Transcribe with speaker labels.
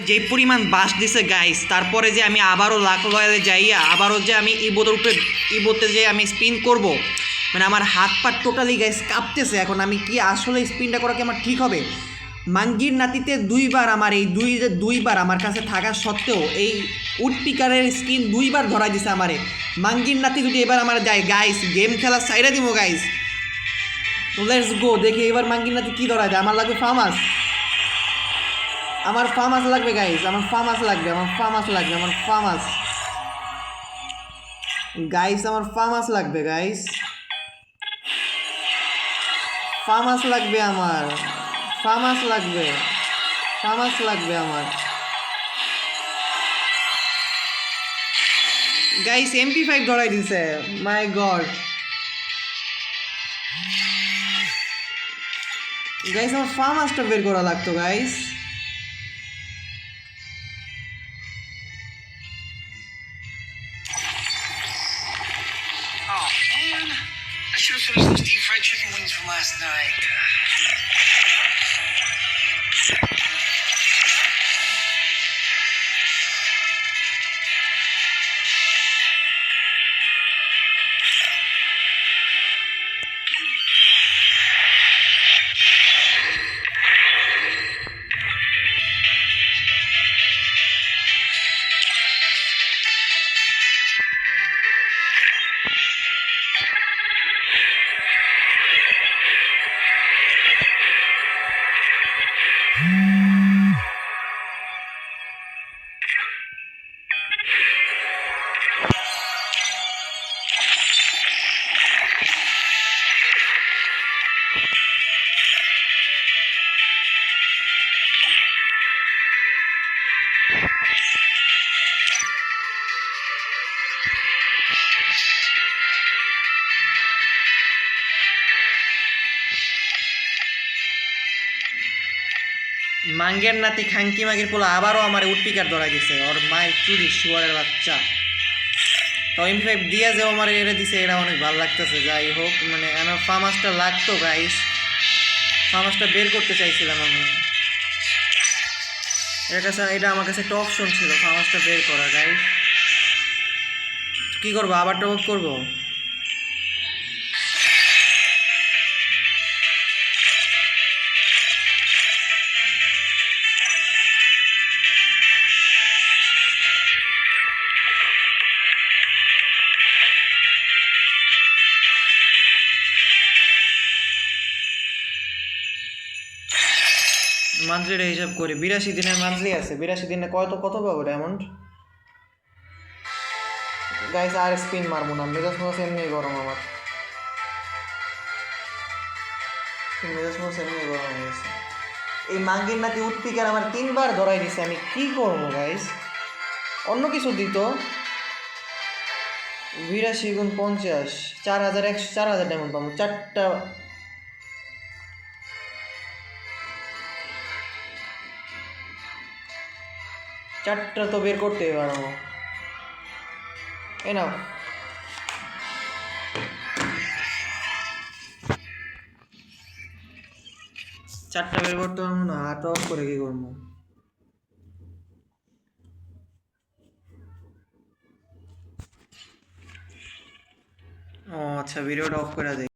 Speaker 1: যেই পরিমাণ বাস দিছে গাইস, তারপরে যে আমি আবারও লাখ লয়ালে যাইয়া আবারও যে আমি ইবোদের উপরে ইবোতে যে আমি স্পিন করব, মানে আমার হাত পা টোটালি গাইস কাঁপতেছে। এখন আমি কি আসলে স্পিনটা করা কি আমার ঠিক হবে? মাঙ্গির নাতিতে দুইবার আমার এই দুইবার আমার কাছে থাকা সত্ত্বেও এই উডপিকারের স্কিন দুইবার ধরা দিছে আমারে। মাঙ্গির নাতি যদি এবার আমার যায় গাইস, গেম খেলা সাইডে দিব গাইস। তো লেটস গো, দেখি এবার মাঙ্গির নাতি কি ধরা যায়। আমার লাগবে ফার্মাস, আমার ফার্মাস লাগবে গাইস, আমার ফার্মাস লাগবে, আমার ফার্মাস লাগবে, আমার ফার্মাস গাইস, আমার ফার্মাস লাগবে গাইস, ফার্মাস লাগবে আমার, ফার্মাস লাগবে, ফার্মাস লাগবে আমার গাইস। MP5 ধরাই দিছে, মাই গড গাইস, আমার ফার্মাসটা বের করা লাগতো guys.
Speaker 2: Oh man, I should have finished those deep fried chicken wings from last night.
Speaker 1: মাঙ্গের নাতি খাঙ্কি মাগির পোলা আবারও আমার উডপিকার ধরা গেছে, ওর মায়ের চুরি শুয়ারের বাচ্চা। তো MP5 দিয়ে যে আমার এরে দিছে, এটা অনেক ভালো লাগতেছে। যাই হোক, মানে আমার ফার্মাসটা লাগতো গাইস, ফার্মাসটা বের করতে চাইছিলাম আমি। এর কাছে এটা আমার কাছে একটা অপশন ছিল ফার্মাসটা বের করা গাইস। কি করবো, আবার টপ আপ করবো? মান্থলিটা হিসাব করি, 82 দিনের মান্থলি আছে। 82 দিনে কত কত পাবো ডায়মন্ড গাইস? আর স্পিন মারবো না, মেজাজ মতো এমনি গরম আমার, মেজাজ মতো এমনি গরম হয়ে গেছে। এই মাঙ্গির নাতি উডপিকার আমার 3বার ধরাই দিছে, আমি কি করবো গাইস? অন্য কিছু দিত। 82 গুণ 50, 4100, 4000 ডায়মন্ড পাবো। চারটা তো বের করতে পারবো। এই নাও, চারটা বের করতে পারবো না, হাত অফ করে কি করবো? ও আচ্ছা, ভিডিওটা অফ করে দেই।